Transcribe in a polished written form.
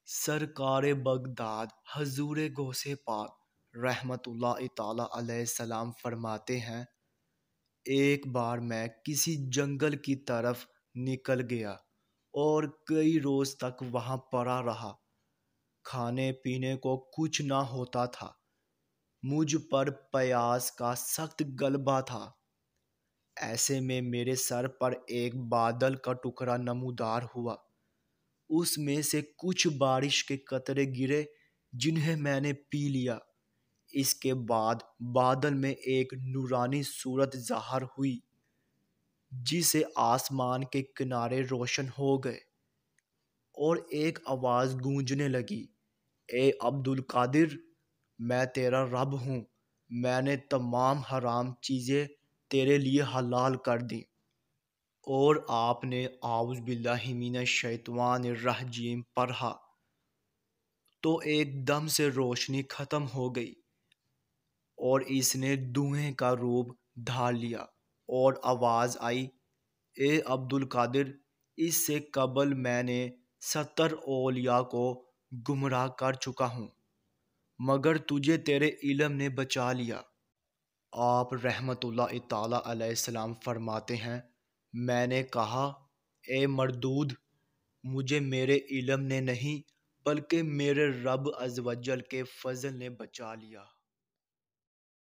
سرکار بغداد حضور غوث پاک رحمت اللہ تعالی علیہ السلام فرماتے ہیں، ایک بار میں کسی جنگل کی طرف نکل گیا اور کئی روز تک وہاں پڑا رہا۔ کھانے پینے کو کچھ نہ ہوتا تھا، مجھ پر پیاس کا سخت غلبہ تھا۔ ایسے میں میرے سر پر ایک بادل کا ٹکڑا نمودار ہوا، اس میں سے کچھ بارش کے قطرے گرے جنہیں میں نے پی لیا۔ اس کے بعد بادل میں ایک نورانی صورت ظاہر ہوئی جس سے آسمان کے کنارے روشن ہو گئے، اور ایک آواز گونجنے لگی، اے عبد القادر، میں تیرا رب ہوں، میں نے تمام حرام چیزیں تیرے لیے حلال کر دیں۔ اور آپ نے اعوذ باللہ من الشیطان الرجیم پڑھا تو ایک دم سے روشنی ختم ہو گئی اور اس نے دھوئیں کا روپ دھار لیا، اور آواز آئی، اے عبد القادر، اس سے قبل میں نے 70 اولیاء کو گمراہ کر چکا ہوں، مگر تجھے تیرے علم نے بچا لیا۔ آپ رحمت اللہ تعالی علیہ السلام فرماتے ہیں، میں نے کہا، اے مردود، مجھے میرے علم نے نہیں بلکہ میرے رب عز و جل کے فضل نے بچا لیا۔